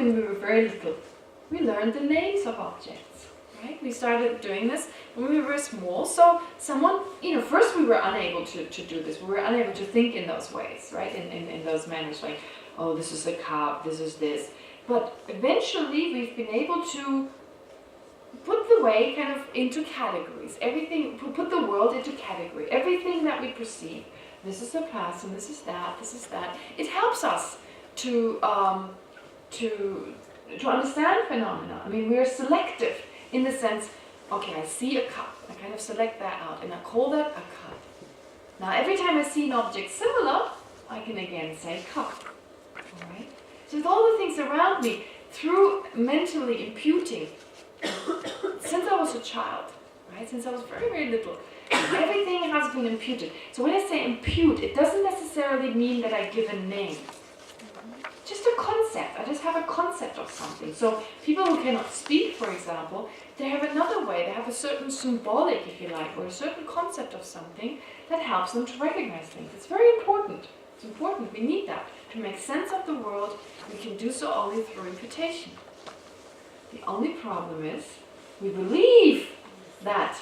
when we were very little. We learned the names of objects, right? We started doing this when we were small. So someone, first we were unable to do this. We were unable to think in those ways, right? In those manners, like, oh, this is a cup, this is this. But eventually we've been able to put the way kind of into categories. Everything, put the world into category. Everything that we perceive. This is a person, this is that, this is that. It helps us to understand phenomena. I mean, we're selective in the sense, okay, I see a cup. I kind of select that out and I call that a cup. Now, every time I see an object similar, I can again say cup. All right? So with all the things around me, through mentally imputing, since I was a child, right? Since I was very, very little, everything has been imputed. So when I say impute, it doesn't necessarily mean that I give a name. Just a concept. I just have a concept of something. So people who cannot speak, for example, they have another way. They have a certain symbolic, if you like, or a certain concept of something that helps them to recognize things. It's very important. It's important. We need that. To make sense of the world, we can do so only through imputation. The only problem is, we believe that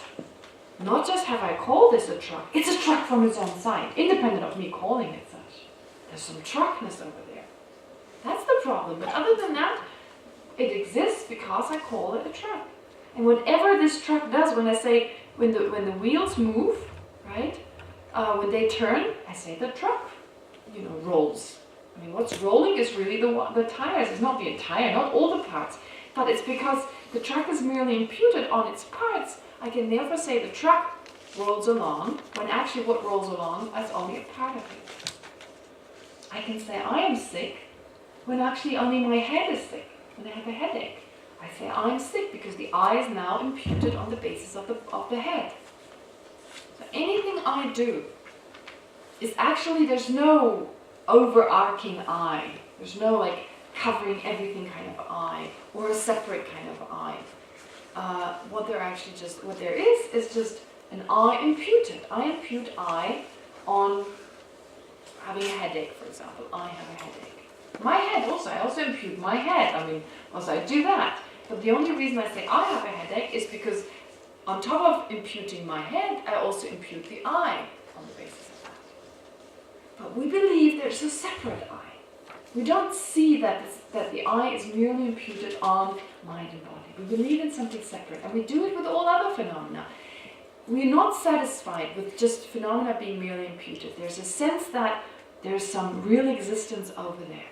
not just have I called this a truck, it's a truck from its own side, independent of me calling it such. There's some truckness over there. That's the problem. But other than that, it exists because I call it a truck. And whatever this truck does, when I say, when the wheels move, right, when they turn, I say the truck, rolls. I mean, what's rolling is really the tires. It's not the entire, not all the parts. But it's because the truck is merely imputed on its parts. I can therefore say the truck rolls along, when actually what rolls along is only a part of it. I can say I am sick, when actually only my head is sick, when I have a headache. I say I'm sick because the I is now imputed on the basis of the head. So anything I do is actually, there's no overarching I. There's no like covering everything kind of I, or a separate kind of I. What there is just an I imputed. I impute I on having a headache, for example. I have a headache. My head also, I also impute my head. I mean, also I do that. But the only reason I say I have a headache is because on top of imputing my head, I also impute the I on the basis of that. But we believe there's a separate I. We don't see that the I is merely imputed on mind and body. We believe in something separate, and we do it with all other phenomena. We're not satisfied with just phenomena being merely imputed. There's a sense that there's some real existence over there.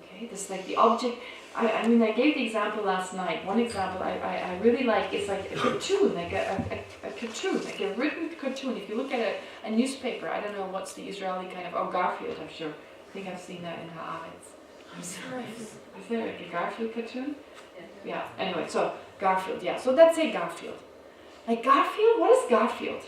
Okay, this like the object. I mean, I gave the example last night. One example I really like is like a cartoon, like a cartoon, like a written cartoon. If you look at a newspaper, I don't know what's the Israeli kind of, oh, Garfield, I'm sure. I think I've seen that in Haaretz. I'm sorry. Is there like a Garfield cartoon? Yeah, anyway, so Garfield, yeah. So let's say Garfield. Like Garfield, what is Garfield?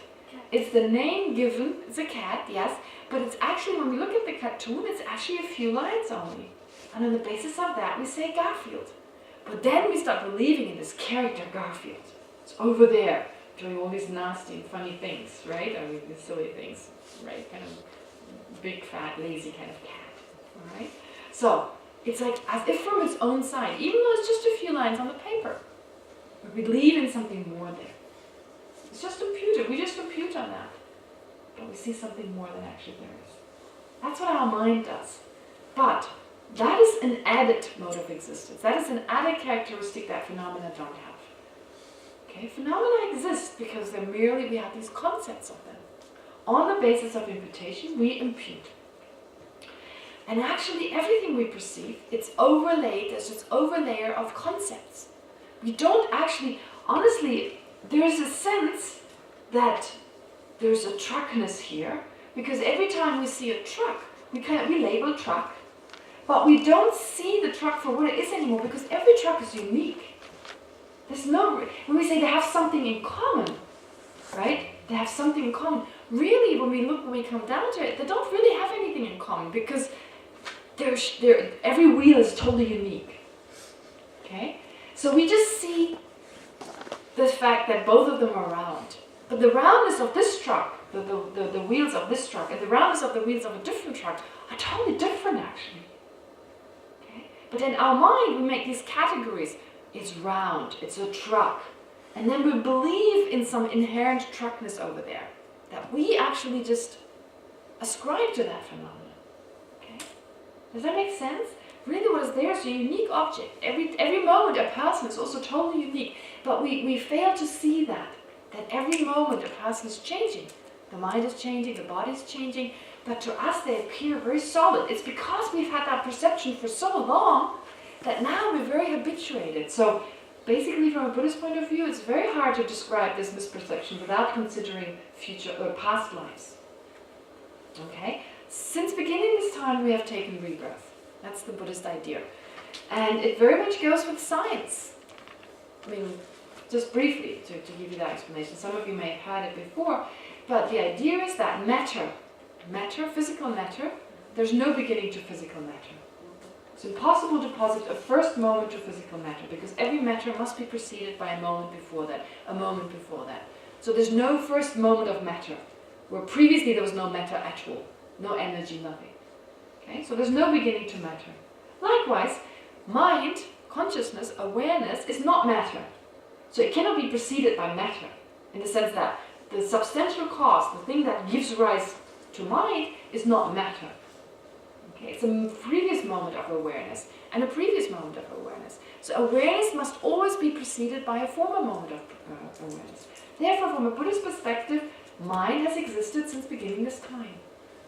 It's the name given, it's a cat, yes, but it's actually, when we look at the cartoon, it's actually a few lines only. And on the basis of that, we say Garfield. But then we start believing in this character, Garfield. It's over there, doing all these nasty and funny things, right? I mean, these silly things, right? Kind of big, fat, lazy kind of cat, all right? So, it's like as if from its own side, even though it's just a few lines on the paper. We believe in something more there. It's just imputed. We just impute on that. But we see something more than actually there is. That's what our mind does. But that is an added mode of existence. That is an added characteristic that phenomena don't have. Okay? Phenomena exist because we have these concepts of them. On the basis of imputation, we impute. And actually, everything we perceive, it's overlaid, there's this overlayer of concepts. We don't actually, honestly, there's a sense that there's a truckness here, because every time we see a truck, we label truck, but we don't see the truck for what it is anymore, because every truck is unique. When we say they have something in common, right? They have something in common. Really, when we come down to it, they don't really have anything in common, because every wheel is totally unique. Okay? So we just see the fact that both of them are round. But the roundness of this truck, the wheels of this truck, and the roundness of the wheels of a different truck are totally different, actually. Okay? But in our mind, we make these categories. It's round, it's a truck. And then we believe in some inherent truckness over there, that we actually just ascribe to that phenomenon. Okay? Does that make sense? Really what is there is a unique object. Every moment a person is also totally unique. But we fail to see that every moment a person is changing. The mind is changing, the body is changing. But to us they appear very solid. It's because we've had that perception for so long that now we're very habituated. So basically from a Buddhist point of view, it's very hard to describe this misperception without considering future or past lives. Okay? Since beginning this time we have taken rebirth. That's the Buddhist idea. And it very much goes with science. I mean, just briefly to give you that explanation. Some of you may have heard it before, but the idea is that matter, physical matter, there's no beginning to physical matter. It's impossible to posit a first moment to physical matter because every matter must be preceded by a moment before that, a moment before that. So there's no first moment of matter, where previously there was no matter at all, no energy, nothing. Okay? So there's no beginning to matter. Likewise, mind, consciousness, awareness is not matter. So it cannot be preceded by matter, in the sense that the substantial cause, the thing that gives rise to mind, is not matter. Okay? It's a previous moment of awareness and a previous moment of awareness. So awareness must always be preceded by a former moment of awareness. Therefore, from a Buddhist perspective, mind has existed since beginning this time.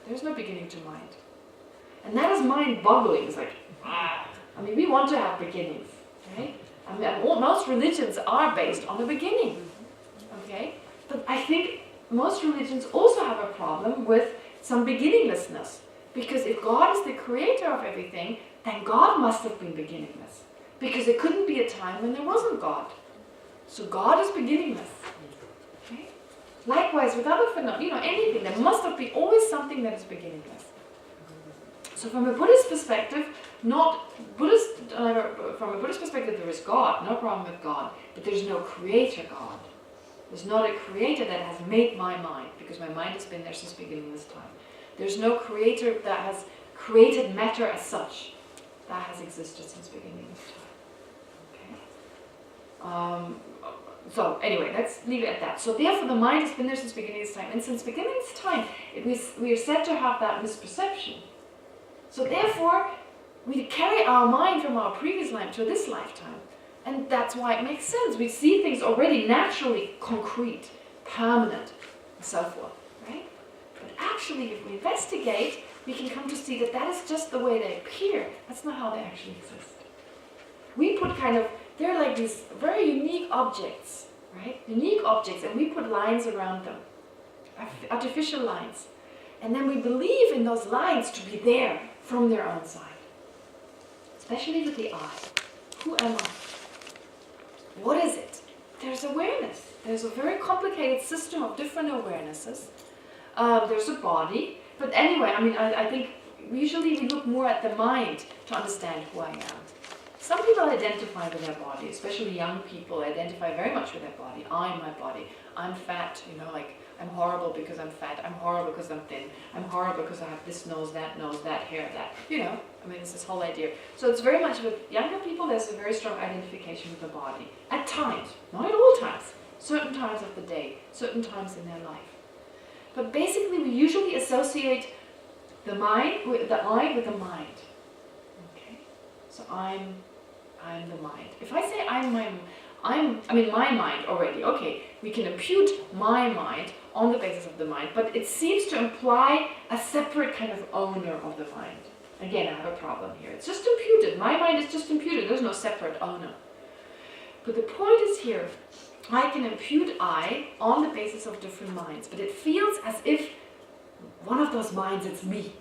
There's no beginning to mind. And that is mind-boggling. It's like, I mean, we want to have beginnings, right? I mean, most religions are based on a beginning, okay? But I think most religions also have a problem with some beginninglessness. Because if God is the creator of everything, then God must have been beginningless. Because there couldn't be a time when there wasn't God. So God is beginningless. Okay? Likewise, with other phenomena, anything, there must have been always something that is beginningless. So from a Buddhist perspective, from a Buddhist perspective, there is God, no problem with God, but there's no creator God. There's not a creator that has made my mind, because my mind has been there since beginning this time. There's no creator that has created matter as such. That has existed since beginning this time. Okay. So anyway, let's leave it at that. So therefore the mind has been there since beginning this time. And since beginning this time, we are said to have that misperception. So therefore, we carry our mind from our previous life to this lifetime. And that's why it makes sense. We see things already naturally concrete, permanent, and so forth. Right? But actually, if we investigate, we can come to see that that is just the way they appear. That's not how they actually exist. We put they're like these very unique objects, right? Unique objects, and we put lines around them. Artificial lines. And then we believe in those lines to be there from their own side. Especially with the eye. Who am I? What is it? There's awareness. There's a very complicated system of different awarenesses. There's a body. But anyway, I think usually we look more at the mind to understand who I am. Some people identify with their body, especially young people identify very much with their body. I'm my body. I'm fat, I'm horrible because I'm fat. I'm horrible because I'm thin. I'm horrible because I have this nose, that hair, that. It's this whole idea. So it's very much with younger people, there's a very strong identification with the body. At times, not at all times. Certain times of the day, certain times in their life. But basically we usually associate the eye with the mind. Okay? So I'm the mind. If I say my mind already, okay, we can impute my mind on the basis of the mind, but it seems to imply a separate kind of owner of the mind. Again, I have a problem here. It's just imputed. My mind is just imputed. There's no separate owner. But the point is here, I can impute I on the basis of different minds, but it feels as if one of those minds, it's me.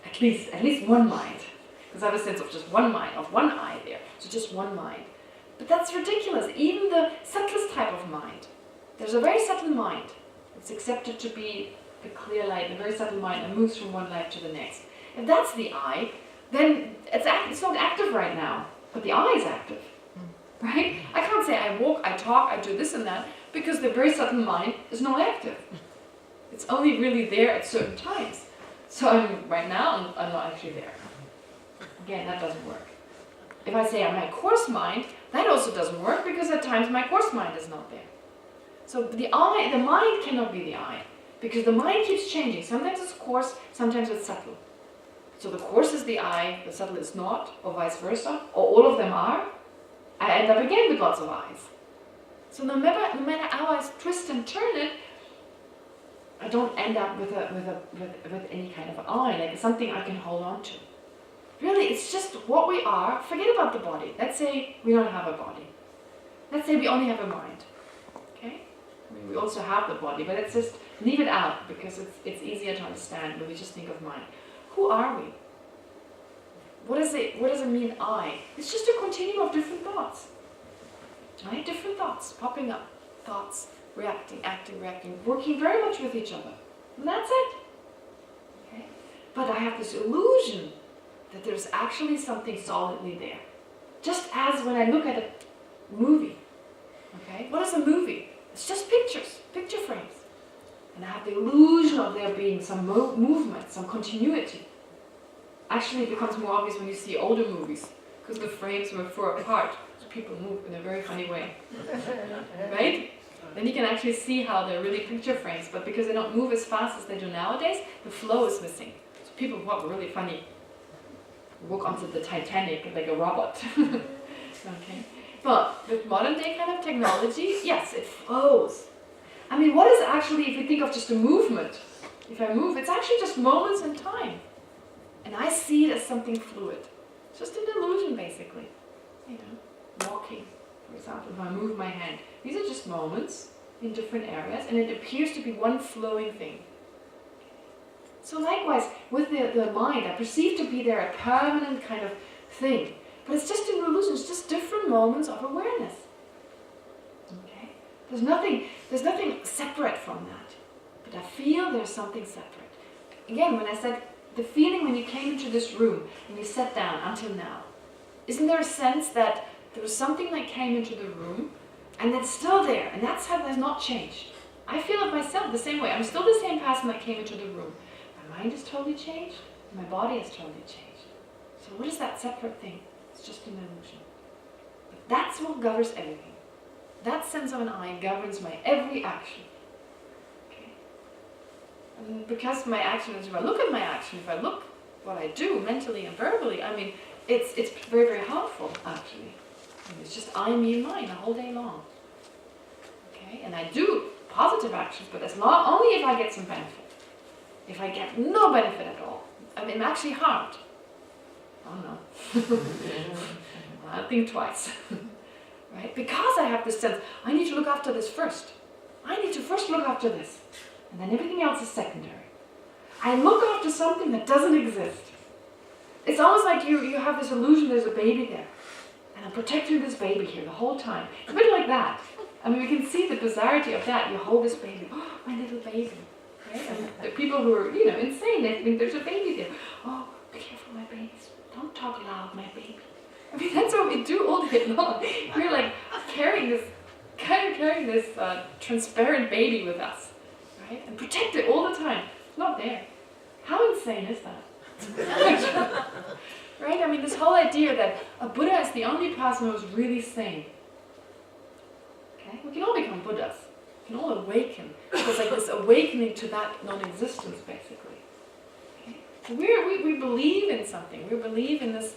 At least one mind. Because I have a sense of just one mind, of one I there. So just one mind. But that's ridiculous. Even the subtlest type of mind. There's a very subtle mind. It's accepted to be the clear light, a very subtle mind that moves from one life to the next. If that's the I, then it's not active right now. But the I is active. Right? I can't say I walk, I talk, I do this and that, because the very subtle mind is not active. It's only really there at certain times. So right now, I'm not actually there. Again, that doesn't work. If I say I'm my coarse mind, that also doesn't work because at times my coarse mind is not there. So the mind cannot be the I, because the mind keeps changing. Sometimes it's coarse, sometimes it's subtle. So the coarse is the I, the subtle is not, or vice versa, or all of them are. I end up again with lots of I's. So no matter how I twist and turn it, I don't end up with any kind of I, like something I can hold on to. Really, it's just what we are. Forget about the body. Let's say we don't have a body. Let's say we only have a mind. Okay? I mean, we also have the body, but let's just leave it out because it's easier to understand when we just think of mind. Who are we? What does it mean, I? It's just a continuum of different thoughts. Right? Different thoughts popping up. Thoughts, reacting, acting, reacting, working very much with each other. And that's it. Okay? But I have this illusion that there's actually something solidly there. Just as when I look at a movie. Okay? What is a movie? It's just pictures, picture frames. And I have the illusion of there being some movement, some continuity. Actually, it becomes more obvious when you see older movies, because the frames were far apart, so people move in a very funny way. Right? Then you can actually see how they're really picture frames, but because they don't move as fast as they do nowadays, the flow is missing. So people walk really funny. Walk onto the Titanic like a robot. Okay. But with modern day kind of technology, yes, it flows. I mean, what is actually, if you think of just a movement, if I move, it's actually just moments in time. And I see it as something fluid. It's just an illusion, basically. You know, walking, for example, if I move my hand. These are just moments in different areas, and it appears to be one flowing thing. So likewise, with the mind, I perceive to be there a permanent kind of thing. But it's just an illusion, it's just different moments of awareness. Okay? There's nothing separate from that. But I feel there's something separate. Again, when I said the feeling when you came into this room and you sat down until now, isn't there a sense that there was something that came into the room and that's still there, and that's how that's not changed? I feel it myself the same way. I'm still the same person that came into the room. My mind has totally changed, my body has totally changed. So what is that separate thing? It's just an illusion. But that's what governs everything. That sense of an I governs my every action. Okay? And because my action is, if I look at my action, if I look what I do mentally and verbally, I mean, it's very, very harmful, actually. I mean, it's just I, me, and mine the whole day long. Okay? And I do positive actions, but only if I get some benefit. If I get no benefit at all, I mean, I'm actually harmed. Oh no. I'll think twice. Right? Because I have this sense, I need to look after this first. I need to first look after this. And then everything else is secondary. I look after something that doesn't exist. It's almost like you have this illusion there's a baby there. And I'm protecting this baby here the whole time. It's a bit like that. I mean, we can see the bizarrety of that. You hold this baby. Oh, my little baby. Right? And the people who are, insane, they think there's a baby there. Oh, be careful, my babies. Don't talk loud, my baby. I mean, that's what we do all day long. We're like carrying this transparent baby with us, right? And protect it all the time. It's not there. How insane is that? Right? I mean, this whole idea that a Buddha is the only person who's really sane. Okay? We can all become Buddhas. We can all awaken. It's like this awakening to that non-existence, basically. Okay? So we believe in something. We believe in this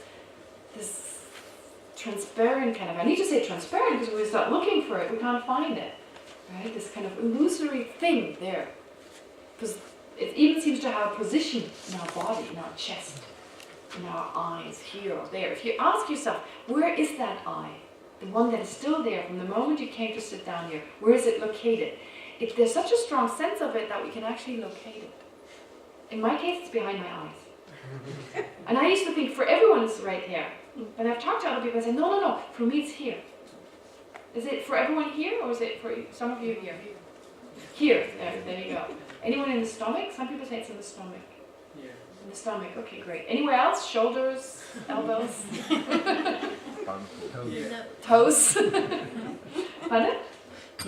transparent kind of, I need to say transparent because when we start looking for it, we can't find it. Right? This kind of illusory thing there. Because it even seems to have a position in our body, in our chest, in our eyes, here or there. If you ask yourself, where is that eye? The one that is still there from the moment you came to sit down here, where is it located? There's such a strong sense of it that we can actually locate it. In my case, it's behind my eyes. And I used to think for everyone it's right here. But I've talked to other people and said, no, for me it's here. Is it for everyone here, or is it for some of you here? Here, there you go. Anyone in the stomach? Some people say it's in the stomach. Yeah. In the stomach, okay, great. Anywhere else? Shoulders, elbows? Toes? Pardon?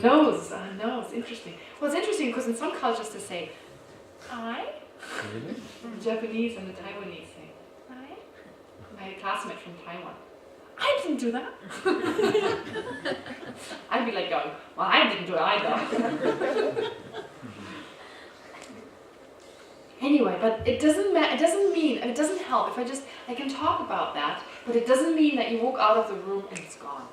Nose. Nose, interesting. Well, it's interesting because in some cultures they say, I. The Japanese and the Taiwanese say, I. My classmate from Taiwan. didn't do that. I'd be like going, well, I didn't do it either. Anyway, but it doesn't mean, it doesn't help if I can talk about that, but it doesn't mean that you walk out of the room and it's gone.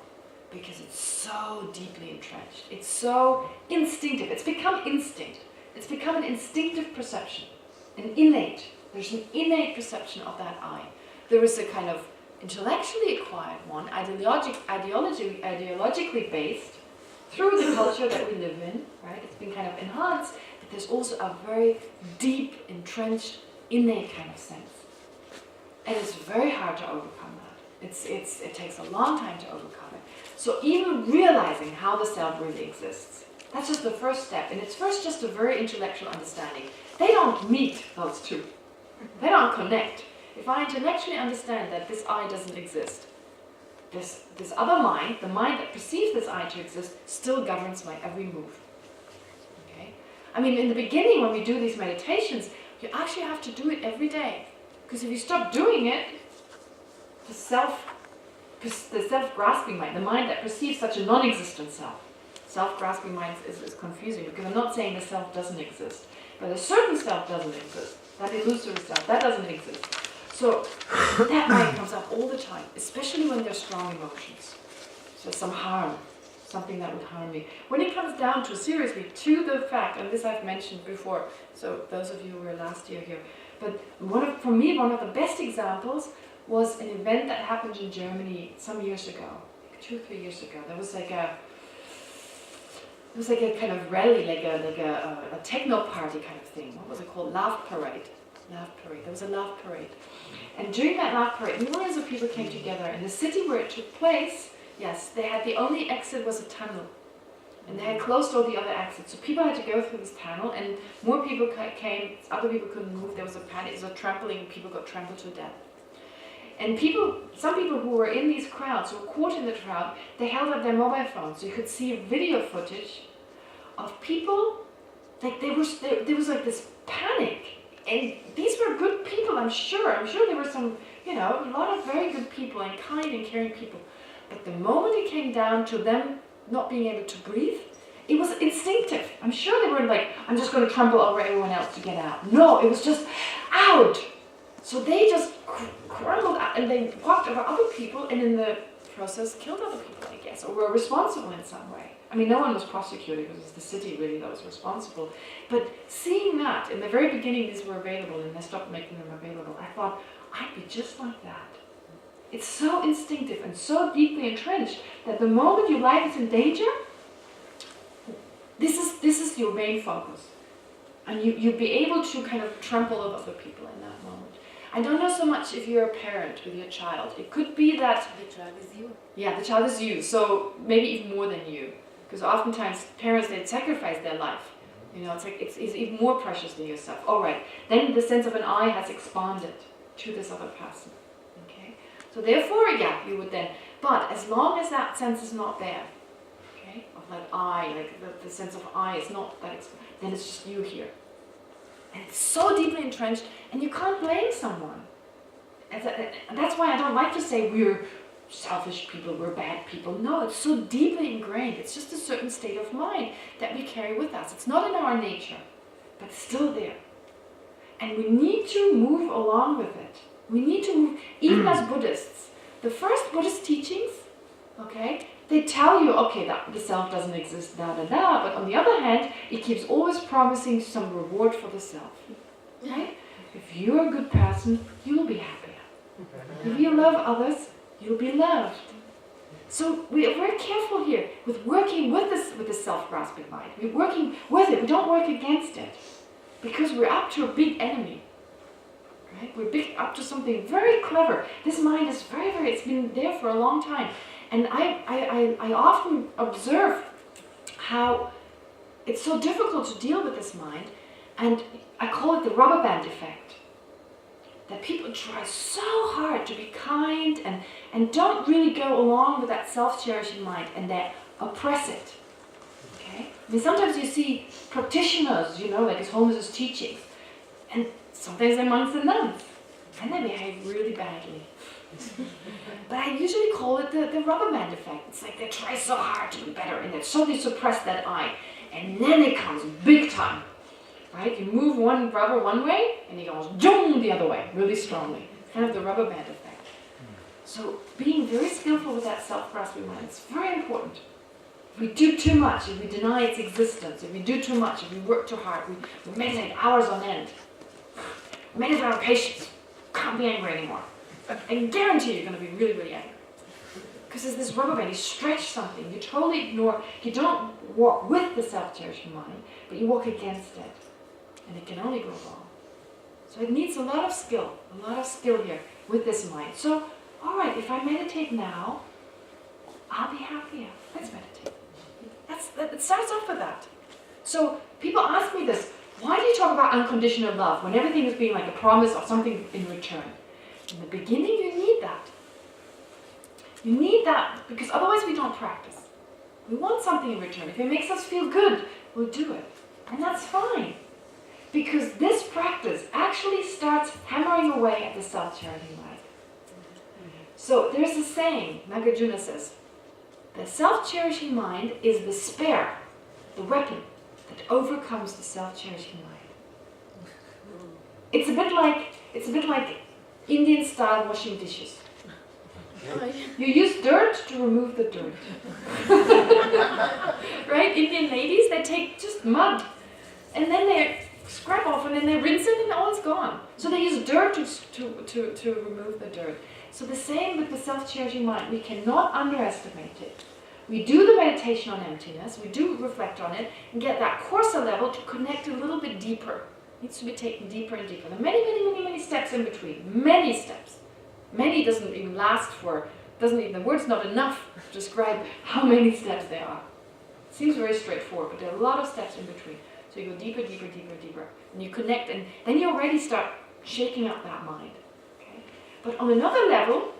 Because it's so deeply entrenched. It's so instinctive. It's become instinct. It's become an instinctive perception. An innate. There's an innate perception of that I. There is a kind of intellectually acquired one, ideologically based, through the culture that we live in, right? It's been kind of enhanced, but there's also a very deep, entrenched, innate kind of sense. And it's very hard to overcome that. It takes a long time to overcome it. So even realizing how the self really exists, that's just the first step. And it's first just a very intellectual understanding. They don't meet, those two. They don't connect. If I intellectually understand that this I doesn't exist, this other mind, the mind that perceives this I to exist, still governs my every move. Okay? I mean, in the beginning when we do these meditations, you actually have to do it every day. Because if you stop doing it, the self-grasping mind, the mind that perceives such a non-existent self-grasping mind is confusing, because I'm not saying the self doesn't exist, but a certain self doesn't exist, that illusory self, that doesn't exist. So that mind comes up all the time, especially when there's strong emotions. So some harm, something that would harm me. When it comes down to, seriously, to the fact, and this I've mentioned before, so those of you who were last year here, but for me, one of the best examples was an event that happened in Germany some years ago, 2 or 3 years ago. There was like a kind of rally, like a techno party kind of thing. What was it called? Love parade. There was a love parade. And during that love parade, millions of people came together. In the city where it took place, yes, they had the only exit was a tunnel. And they had closed all the other exits. So people had to go through this tunnel, and more people came, other people couldn't move. There was a panic, there was a trampling, people got trampled to death. And some people who were in these crowds, who were caught in the crowd, they held up their mobile phones. So you could see video footage of people, like there was like this panic. And these were good people, I'm sure. I'm sure there were some, a lot of very good people and kind and caring people. But the moment it came down to them not being able to breathe, it was instinctive. I'm sure they weren't like, I'm just going to trample over everyone else to get out. No, it was just out. So they just crumbled out and they walked over other people and in the process killed other people, I guess, or were responsible in some way. I mean, no one was prosecuted because it was the city really that was responsible. But seeing that, in the very beginning these were available and they stopped making them available, I thought, I'd be just like that. It's so instinctive and so deeply entrenched that the moment your life is in danger, this is your main focus. And you'll be able to kind of trample over other people in that moment. I don't know so much if you're a parent with your child. It could be that the child is you. Yeah, the child is you. So maybe even more than you. Because oftentimes parents, they sacrifice their life. It's even more precious than yourself. All right, then the sense of an I has expanded to this other person. Okay, so therefore, yeah, you would then. But as long as that sense is not there, okay, of like I, like the sense of I is not that, then it's just you here. And it's so deeply entrenched, and you can't blame someone. And that's why I don't like to say we're selfish people, we're bad people. No, it's so deeply ingrained. It's just a certain state of mind that we carry with us. It's not in our nature, but it's still there. And we need to move along with it. We need to move, even as Buddhists. The first Buddhist teachings, okay, they tell you, okay, that the self doesn't exist, but on the other hand, it keeps always promising some reward for the self. Right? If you're a good person, you'll be happier. If you love others, you'll be loved. So we are very careful here with working with the self-grasping mind. We're working with it. We don't work against it, because we're up to a big enemy. Right? We're up to something very clever. This mind is very, it's been there for a long time. And I often observe how it's so difficult to deal with this mind, and I call it the rubber band effect. That people try so hard to be kind and don't really go along with that self-cherishing mind, and they oppress it. Okay? I mean, sometimes you see practitioners, like as Holmes' teachings, and sometimes they're monks and nuns, and they behave really badly. But I usually call it the rubber band effect. It's like they try so hard to be better and they suddenly suppress that I. And then it comes big time. Right? You move one rubber one way and it goes zoom the other way really strongly. It's kind of the rubber band effect. So being very skillful with that self-grasping mind is very important. If we do too much, if we deny its existence, if we do too much, if we work too hard, we meditate hours on end. Meditate on patience. Can't be angry anymore. I guarantee you're going to be really, really angry. Because there's this rubber band, you stretch something, you totally ignore, you don't walk with the self-cherishing mind, but you walk against it. And it can only go wrong. So it needs a lot of skill here with this mind. So, alright, if I meditate now, I'll be happier. Let's meditate. It starts off with that. So people ask me this, why do you talk about unconditional love when everything is being like a promise of something in return? In the beginning you need that. You need that because otherwise we don't practice. We want something in return. If it makes us feel good, we'll do it. And that's fine. Because this practice actually starts hammering away at the self-cherishing mind. So there's a saying, Nagarjuna says, the self-cherishing mind is the spear, the weapon that overcomes the self-cherishing mind. It's a bit like Indian style washing dishes. You use dirt to remove the dirt. Right? Indian ladies, they take just mud and then they scrub off and then they rinse it and all is gone. So they use dirt to remove the dirt. So the same with the self-cherishing mind. We cannot underestimate it. We do the meditation on emptiness, we do reflect on it, and get that coarser level to connect a little bit deeper. It needs to be taken deeper and deeper. There are many steps in between. Many steps. Many doesn't even last for, the word's not enough to describe how many steps there are. It seems very straightforward, but there are a lot of steps in between. So you go deeper, and you connect, and then you already start shaking up that mind. Okay? But on another level,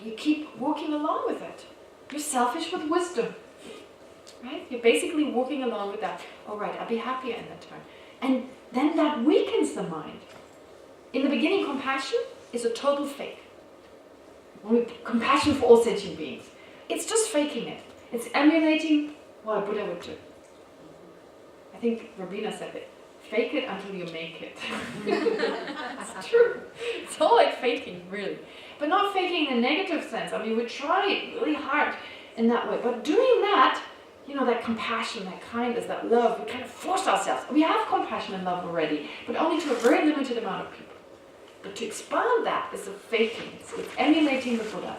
you keep walking along with it. You're selfish with wisdom. Right? You're basically walking along with that. All right, I'll be happier in that time. And then that weakens the mind. In the beginning, compassion is a total fake. Compassion for all sentient beings. It's just faking it. It's emulating what a Buddha would do. I think Rabina said it. Fake it until you make it. It's true. It's all like faking, really. But not faking in a negative sense. I mean, we try really hard in that way. But doing that, that compassion, that kindness, that love, we kind of force ourselves. We have compassion and love already, but only to a very limited amount of people. But to expand that is a faking. It's emulating the Buddha.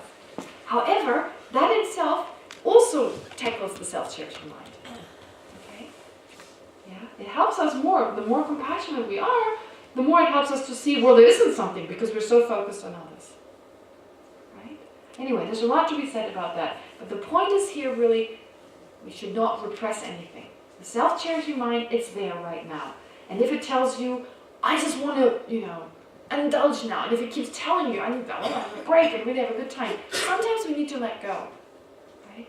However, that itself also tackles the self-cherishing mind. Okay? Yeah? It helps us more. The more compassionate we are, the more it helps us to see, well, there isn't something because we're so focused on others. Right? Anyway, there's a lot to be said about that. But the point is here really, we should not repress anything. The self-cherishing mind, it's there right now. And if it tells you, I just want to, indulge now, and if it keeps telling you, I want to have a break and really have a good time, sometimes we need to let go. Right?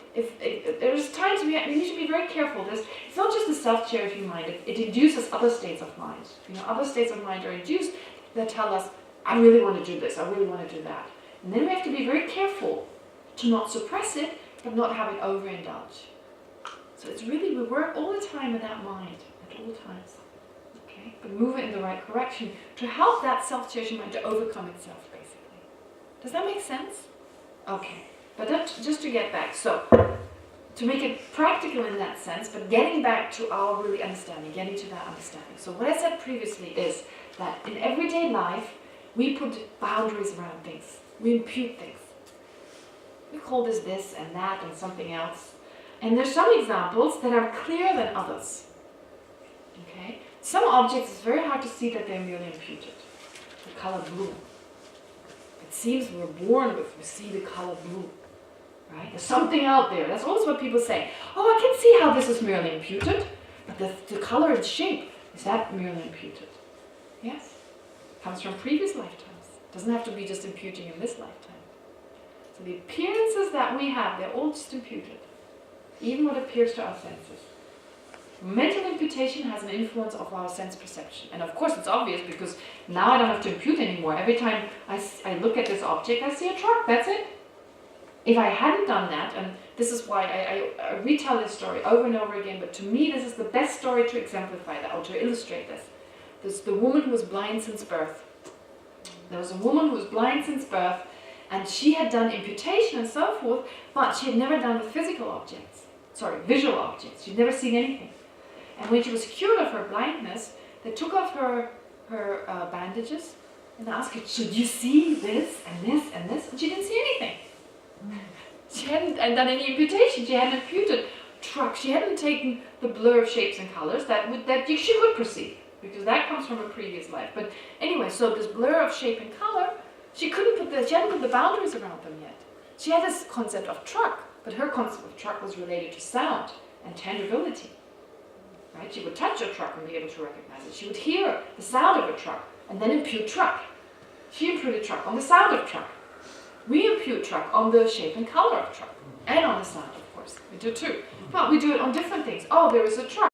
There's times we need to be very careful. It's not just the self-cherishing mind, it induces other states of mind. Other states of mind are induced that tell us, I really want to do this, I really want to do that. And then we have to be very careful to not suppress it, but not have it overindulge. So it's really, we work all the time with that mind, at all times. Okay? But move it in the right direction to help that self-cherishing mind to overcome itself, basically. Does that make sense? Okay. But just to get back, so, to make it practical in that sense, but getting back to our really understanding, getting to that understanding. So what I said previously is that in everyday life, we put boundaries around things. We impute things. We call this and that and something else. And there's some examples that are clearer than others. Okay? Some objects, it's very hard to see that they're merely imputed. The color blue. It seems we're born with, we see the color blue. Right? There's something out there. That's always what people say. Oh, I can see how this is merely imputed. But the color and shape, is that merely imputed? Yes. Comes from previous lifetimes. Doesn't have to be just imputing in this lifetime. So the appearances that we have, they're all just imputed. Even what appears to our senses. Mental imputation has an influence of our sense perception. And of course it's obvious because now I don't have to impute anymore. Every time I look at this object, I see a truck, that's it. If I hadn't done that, and this is why I retell this story over and over again, but to me this is the best story to exemplify that, or to illustrate this. There's the woman who was blind since birth. There was a woman who was blind since birth, and she had done imputation and so forth, but she had never done with physical objects. Sorry, visual objects. She'd never seen anything. And when she was cured of her blindness, they took off her bandages and asked her, should you see this and this and this? And she didn't see anything. She hadn't done any imputation. She hadn't imputed truck. She hadn't taken the blur of shapes and colors that she could perceive, because that comes from a previous life. But anyway, so this blur of shape and color, she hadn't put the boundaries around them yet. She had this concept of truck, but her concept of truck was related to sound and tangibility. Right? She would touch a truck and be able to recognize it. She would hear the sound of a truck and then impute truck. She imputed truck on the sound of truck. We impute truck on the shape and color of truck. And on the sound, of course. We do too. But we do it on different things. Oh, there is a truck.